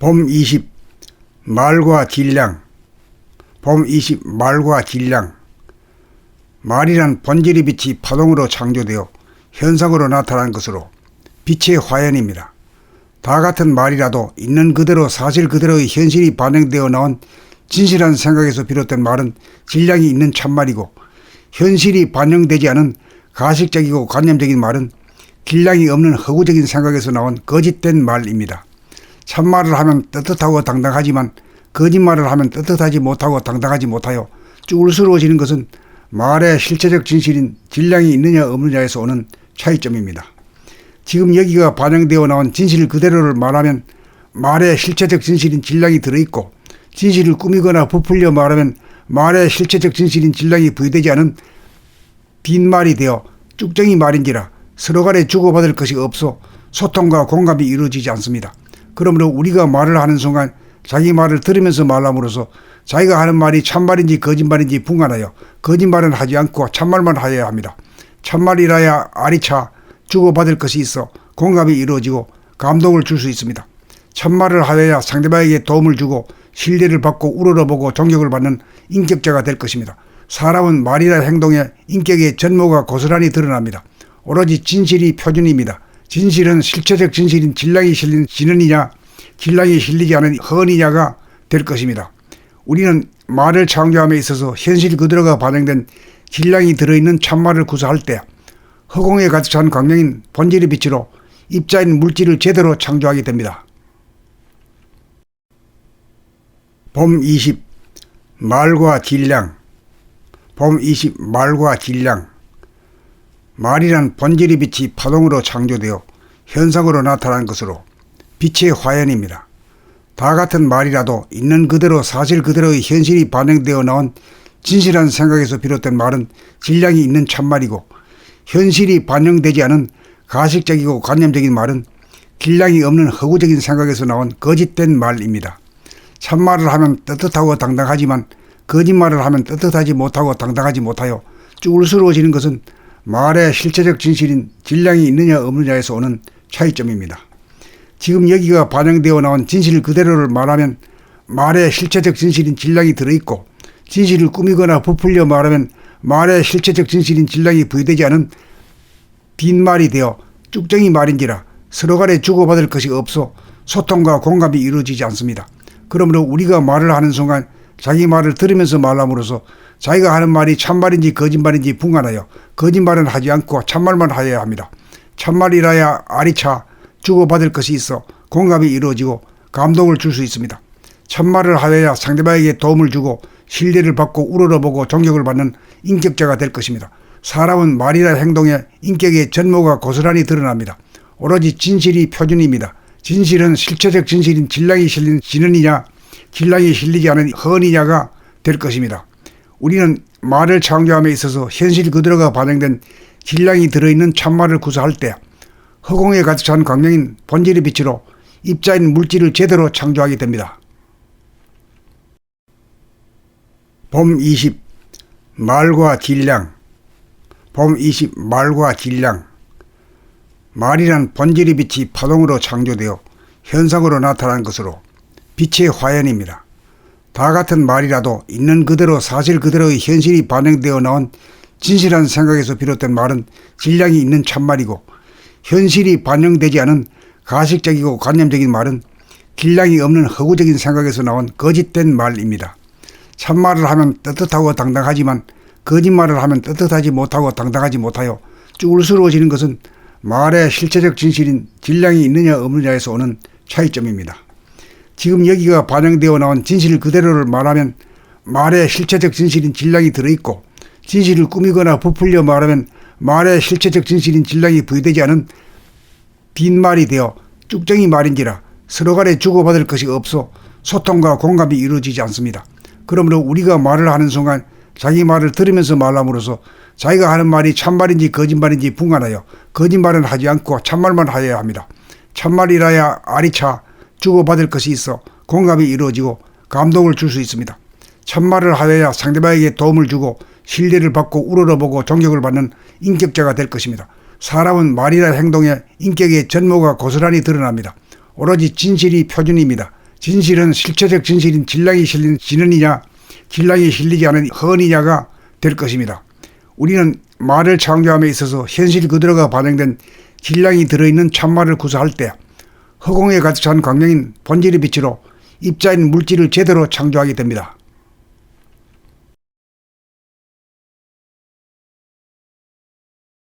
봄 20 말과 질량. 봄 20 말과 질량. 말이란 번지르 빛이 파동으로 창조되어 현상으로 나타난 것으로 빛의 화연입니다. 다 같은 말이라도 있는 그대로 사실 그대로의 현실이 반영되어 나온 진실한 생각에서 비롯된 말은 질량이 있는 참말이고, 현실이 반영되지 않은 가식적이고 관념적인 말은 질량이 없는 허구적인 생각에서 나온 거짓된 말입니다. 참말을 하면 떳떳하고 당당하지만 거짓말을 하면 떳떳하지 못하고 당당하지 못하여 쭈글스러워지는 것은 말의 실체적 진실인 질량이 있느냐 없느냐에서 오는 차이점입니다. 지금 여기가 반영되어 나온 진실 그대로를 말하면 말의 실체적 진실인 질량이 들어있고, 진실을 꾸미거나 부풀려 말하면 말의 실체적 진실인 질량이 부여되지 않은 빈말이 되어 쭉정이 말인지라 서로 간에 주고받을 것이 없어 소통과 공감이 이루어지지 않습니다. 그러므로 우리가 말을 하는 순간 자기 말을 들으면서 말함으로써 자기가 하는 말이 참말인지 거짓말인지 분간하여 거짓말은 하지 않고 참말만 하여야 합니다. 참말이라야 알이 차 주고받을 것이 있어 공감이 이루어지고 감동을 줄 수 있습니다. 참말을 하여야 상대방에게 도움을 주고 신뢰를 받고 우러러보고 존경을 받는 인격자가 될 것입니다. 사람은 말이나 행동에 인격의 전모가 고스란히 드러납니다. 오로지 진실이 표준입니다. 진실은 실체적 진실인 질량이 실린 진언이냐 질량이 실리지 않은 허언이냐가 될 것입니다. 우리는 말을 창조함에 있어서 현실 그대로가 반영된 질량이 들어있는 참말을 구사할 때 허공에 가득 찬 광명인 본질의 빛으로 입자인 물질을 제대로 창조하게 됩니다. 봄 20 말과 질량. 봄 20 말과 질량. 말이란 본질의 빛이 파동으로 창조되어 현상으로 나타난 것으로 빛의 화연입니다. 다 같은 말이라도 있는 그대로 사실 그대로의 현실이 반영되어 나온 진실한 생각에서 비롯된 말은 질량이 있는 참말이고, 현실이 반영되지 않은 가식적이고 관념적인 말은 질량이 없는 허구적인 생각에서 나온 거짓된 말입니다. 참말을 하면 떳떳하고 당당하지만 거짓말을 하면 떳떳하지 못하고 당당하지 못하여 쭈글스러워지는 것은 말의 실체적 진실인 질량이 있느냐 없느냐에서 오는 차이점입니다. 지금 여기가 반영되어 나온 진실 그대로를 말하면 말의 실체적 진실인 질량이 들어있고, 진실을 꾸미거나 부풀려 말하면 말의 실체적 진실인 질량이 부여되지 않은 빈말이 되어 쭉정이 말인지라 서로 간에 주고받을 것이 없어 소통과 공감이 이루어지지 않습니다. 그러므로 우리가 말을 하는 순간 자기 말을 들으면서 말함으로써 자기가 하는 말이 참말인지 거짓말인지 분간하여 거짓말은 하지 않고 참말만 하여야 합니다. 참말이라야 알이 차 주고받을 것이 있어 공감이 이루어지고 감동을 줄 수 있습니다. 참말을 하여야 상대방에게 도움을 주고 신뢰를 받고 우러러보고 존경을 받는 인격자가 될 것입니다. 사람은 말이나 행동에 인격의 전모가 고스란히 드러납니다. 오로지 진실이 표준입니다. 진실은 실체적 진실인 질량이 실린 진언이냐 질량이 실리지 않은 허언이냐가 될 것입니다. 우리는 말을 창조함에 있어서 현실 그대로가 반영된 질량이 들어있는 참말을 구사할 때 허공에 가득 찬 광명인 본질의 빛으로 입자인 물질을 제대로 창조하게 됩니다. 봄 20 말과 질량. 봄 20 말과 질량. 말이란 본질의 빛이 파동으로 창조되어 현상으로 나타난 것으로 빛의 화연입니다. 다 같은 말이라도 있는 그대로 사실 그대로의 현실이 반영되어 나온 진실한 생각에서 비롯된 말은 질량이 있는 참말이고, 현실이 반영되지 않은 가식적이고 관념적인 말은 질량이 없는 허구적인 생각에서 나온 거짓된 말입니다. 참말을 하면 떳떳하고 당당하지만 거짓말을 하면 떳떳하지 못하고 당당하지 못하여 쭈글스러워지는 것은 말의 실체적 진실인 질량이 있느냐 없느냐에서 오는 차이점입니다. 지금 여기가 반영되어 나온 진실 그대로를 말하면 말의 실체적 진실인 질량이 들어있고, 진실을 꾸미거나 부풀려 말하면 말의 실체적 진실인 질량이 부여되지 않은 빈말이 되어 쭉정이 말인지라 서로 간에 주고받을 것이 없어 소통과 공감이 이루어지지 않습니다. 그러므로 우리가 말을 하는 순간 자기 말을 들으면서 말함으로써 자기가 하는 말이 참말인지 거짓말인지 분간하여 거짓말은 하지 않고 참말만 하여야 합니다. 참말이라야 알이 차 주고받을 것이 있어 공감이 이루어지고 감동을 줄 수 있습니다. 참말을 하여야 상대방에게 도움을 주고 신뢰를 받고 우러러보고 존경을 받는 인격자가 될 것입니다. 사람은 말이나 행동에 인격의 전모가 고스란히 드러납니다. 오로지 진실이 표준입니다. 진실은 실체적 진실인 진량이 실린 진언이냐 진량이 실리지 않은 허언이냐가 될 것입니다. 우리는 말을 창조함에 있어서 현실 그대로가 반영된 진량이 들어있는 참말을 구사할 때 허공에 가득 찬 광명인 본질의 빛으로 입자인 물질을 제대로 창조하게 됩니다.